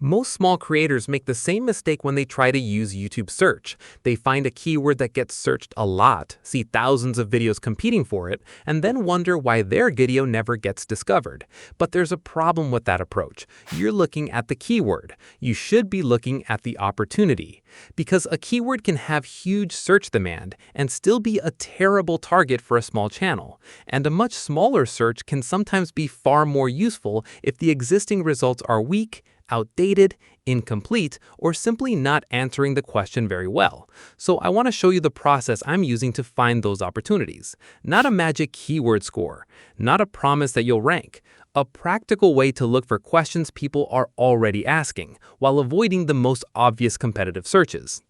Most small creators make the same mistake when they try to use YouTube search. They find a keyword that gets searched a lot, see thousands of videos competing for it, and then wonder why their video never gets discovered. But there's a problem with that approach. You're looking at the keyword. You should be looking at the opportunity. Because a keyword can have huge search demand and still be a terrible target for a small channel. And a much smaller search can sometimes be far more useful if the existing results are weak, outdated, incomplete, or simply not answering the question very well. So I want to show you the process I'm using to find those opportunities. Not a magic keyword score, not a promise that you'll rank, a practical way to look for questions people are already asking, while avoiding the most obvious competitive searches.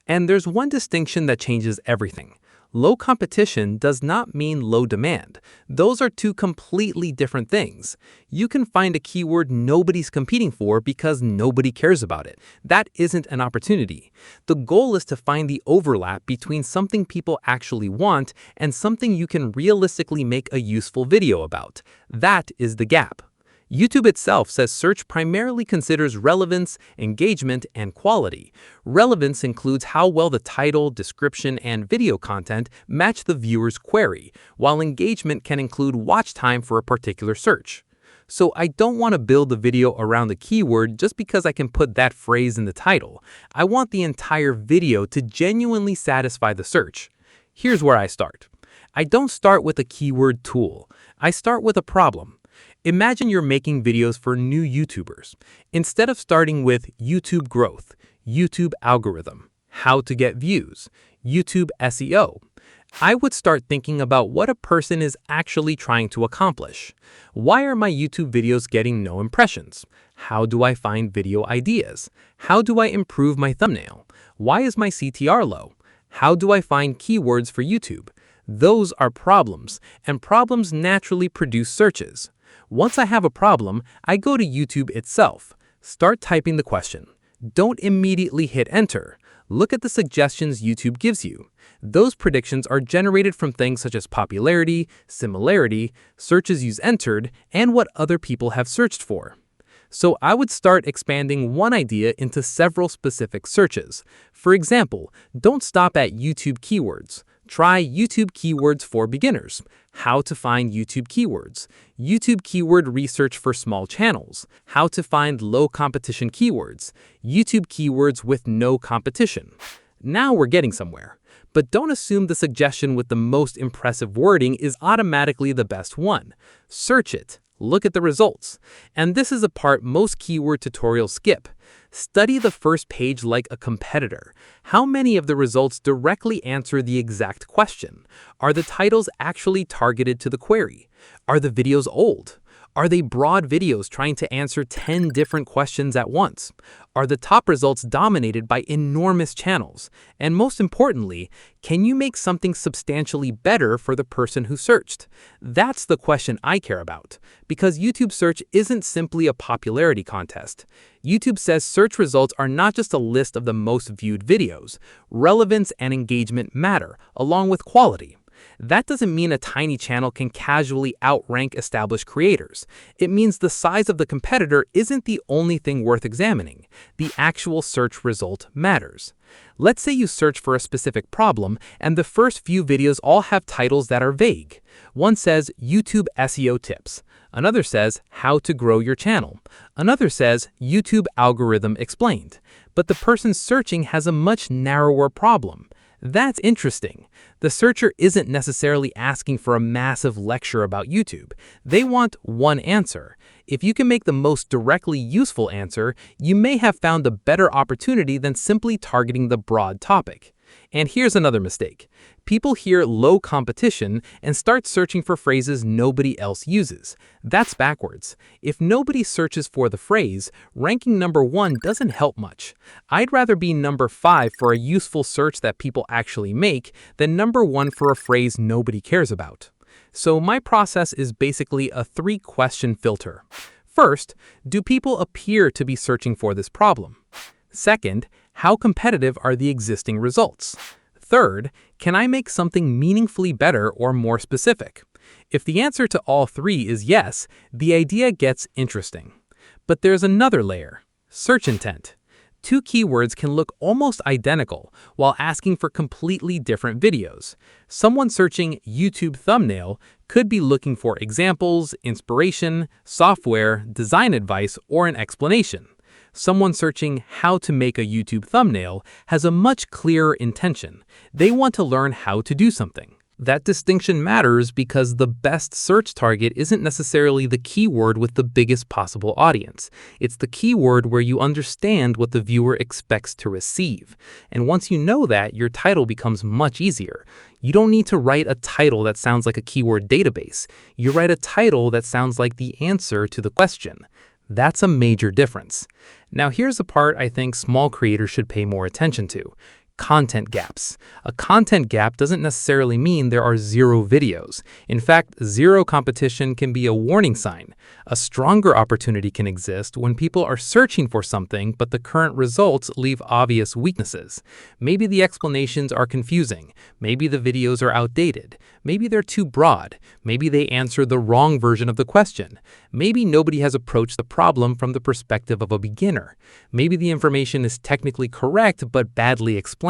And there's one distinction that changes everything. Low competition does not mean low demand. Those are two completely different things. You can find a keyword nobody's competing for because nobody cares about it. That isn't an opportunity. The goal is to find the overlap between something people actually want and something you can realistically make a useful video about. That is the gap. YouTube itself says search primarily considers relevance, engagement, and quality. Relevance includes how well the title, description, and video content match the viewer's query, while engagement can include watch time for a particular search. So I don't want to build the video around the keyword just because I can put that phrase in the title. I want the entire video to genuinely satisfy the search. Here's where I start. I don't start with a keyword tool. I start with a problem. Imagine you're making videos for new YouTubers. Instead of starting with YouTube growth, YouTube algorithm, how to get views, YouTube SEO, I would start thinking about what a person is actually trying to accomplish. Why are my YouTube videos getting no impressions? How do I find video ideas? How do I improve my thumbnail? Why is my CTR low? How do I find keywords for YouTube? Those are problems, and problems naturally produce searches. Once I have a problem, I go to YouTube itself. Start typing the question. Don't immediately hit enter. Look at the suggestions YouTube gives you. Those predictions are generated from things such as popularity, similarity, searches you've entered, and what other people have searched for. So I would start expanding one idea into several specific searches. For example, don't stop at YouTube keywords. Try YouTube keywords for beginners, how to find YouTube keywords, YouTube keyword research for small channels, how to find low competition keywords, YouTube keywords with no competition. Now we're getting somewhere. But don't assume the suggestion with the most impressive wording is automatically the best one. Search it. Look at the results. And this is a part most keyword tutorials skip. Study the first page like a competitor. How many of the results directly answer the exact question? Are the titles actually targeted to the query? Are the videos old? Are they broad videos trying to answer 10 different questions at once? Are the top results dominated by enormous channels? And most importantly, can you make something substantially better for the person who searched? That's the question I care about, because YouTube search isn't simply a popularity contest. YouTube says search results are not just a list of the most viewed videos. Relevance and engagement matter, along with quality. That doesn't mean a tiny channel can casually outrank established creators. It means the size of the competitor isn't the only thing worth examining. The actual search result matters. Let's say you search for a specific problem, and the first few videos all have titles that are vague. One says YouTube SEO tips. Another says how to grow your channel. Another says YouTube algorithm explained. But the person searching has a much narrower problem. That's interesting. The searcher isn't necessarily asking for a massive lecture about YouTube. They want one answer. If you can make the most directly useful answer, you may have found a better opportunity than simply targeting the broad topic. And here's another mistake. People hear low competition and start searching for phrases nobody else uses. That's backwards. If nobody searches for the phrase, ranking number 1 doesn't help much. I'd rather be number 5 for a useful search that people actually make than number 1 for a phrase nobody cares about. So my process is basically a 3-question filter. First, do people appear to be searching for this problem? Second, how competitive are the existing results? Third, can I make something meaningfully better or more specific? If the answer to all 3 is yes, the idea gets interesting. But there's another layer. Search intent. Two keywords can look almost identical while asking for completely different videos. Someone searching YouTube thumbnail could be looking for examples, inspiration, software, design advice, or an explanation. Someone searching how to make a YouTube thumbnail has a much clearer intention. They want to learn how to do something. That distinction matters because the best search target isn't necessarily the keyword with the biggest possible audience. It's the keyword where you understand what the viewer expects to receive. And once you know that, your title becomes much easier. You don't need to write a title that sounds like a keyword database. You write a title that sounds like the answer to the question. That's a major difference. Now here's the part I think small creators should pay more attention to. Content gaps. A content gap doesn't necessarily mean there are zero videos. In fact, zero competition can be a warning sign. A stronger opportunity can exist when people are searching for something but the current results leave obvious weaknesses. Maybe the explanations are confusing. Maybe the videos are outdated. Maybe they're too broad. Maybe they answer the wrong version of the question. Maybe nobody has approached the problem from the perspective of a beginner. Maybe the information is technically correct but badly explained.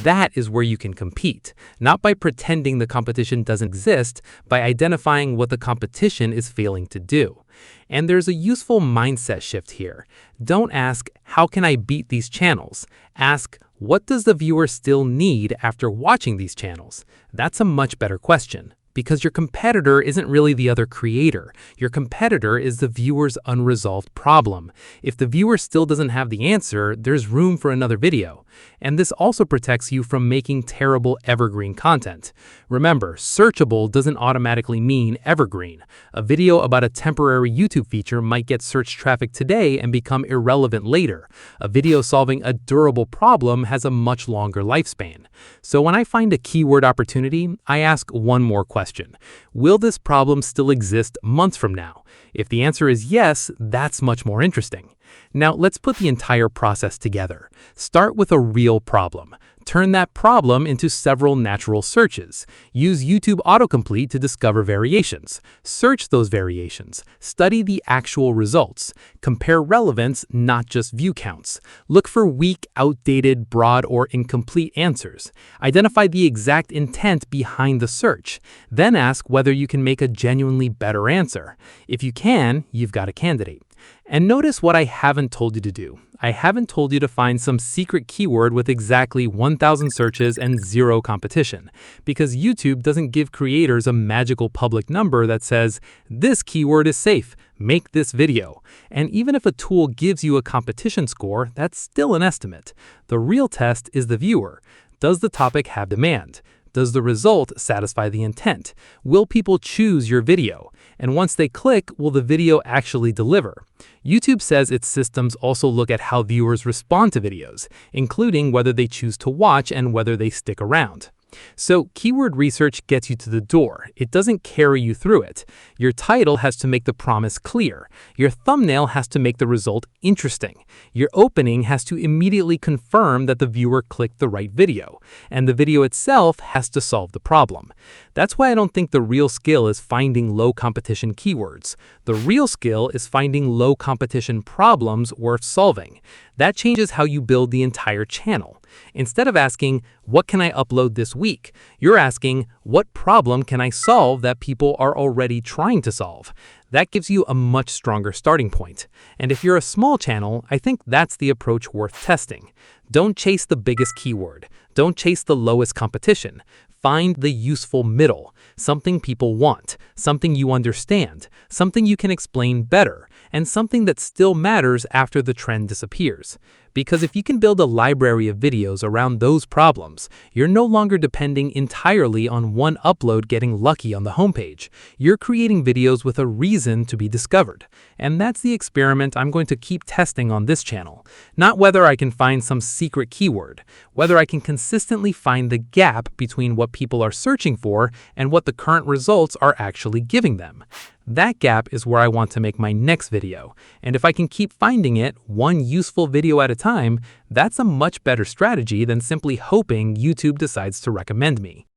That is where you can compete, not by pretending the competition doesn't exist, by identifying what the competition is failing to do. And there's a useful mindset shift here. Don't ask, how can I beat these channels? Ask, what does the viewer still need after watching these channels? That's a much better question. Because your competitor isn't really the other creator. Your competitor is the viewer's unresolved problem. If the viewer still doesn't have the answer, there's room for another video. And this also protects you from making terrible evergreen content. Remember, searchable doesn't automatically mean evergreen. A video about a temporary YouTube feature might get search traffic today and become irrelevant later. A video solving a durable problem has a much longer lifespan. So when I find a keyword opportunity, I ask one more question. Will this problem still exist months from now? If the answer is yes, that's much more interesting. Now let's put the entire process together. Start with a real problem. Turn that problem into several natural searches. Use YouTube autocomplete to discover variations. Search those variations. Study the actual results. Compare relevance, not just view counts. Look for weak, outdated, broad, or incomplete answers. Identify the exact intent behind the search. Then ask whether you can make a genuinely better answer. If you can, you've got a candidate. And notice what I haven't told you to do. I haven't told you to find some secret keyword with exactly 1,000 searches and zero competition, because YouTube doesn't give creators a magical public number that says, this keyword is safe, make this video. And even if a tool gives you a competition score, that's still an estimate. The real test is the viewer. Does the topic have demand? Does the result satisfy the intent? Will people choose your video? And once they click, will the video actually deliver? YouTube says its systems also look at how viewers respond to videos, including whether they choose to watch and whether they stick around. So keyword research gets you to the door. It doesn't carry you through it. Your title has to make the promise clear. Your thumbnail has to make the result interesting. Your opening has to immediately confirm that the viewer clicked the right video. And the video itself has to solve the problem. That's why I don't think the real skill is finding low competition keywords. The real skill is finding low competition problems worth solving. That changes how you build the entire channel. Instead of asking, what can I upload this week? You're asking, what problem can I solve that people are already trying to solve? That gives you a much stronger starting point. And if you're a small channel, I think that's the approach worth testing. Don't chase the biggest keyword. Don't chase the lowest competition. Find the useful middle, something people want, something you understand, something you can explain better, and something that still matters after the trend disappears. Because if you can build a library of videos around those problems, you're no longer depending entirely on one upload getting lucky on the homepage. You're creating videos with a reason to be discovered. And that's the experiment I'm going to keep testing on this channel. Not whether I can find some secret keyword, whether I can consistently find the gap between what people are searching for and what the current results are actually giving them. That gap is where I want to make my next video. And if I can keep finding it, one useful video at a time, that's a much better strategy than simply hoping YouTube decides to recommend me.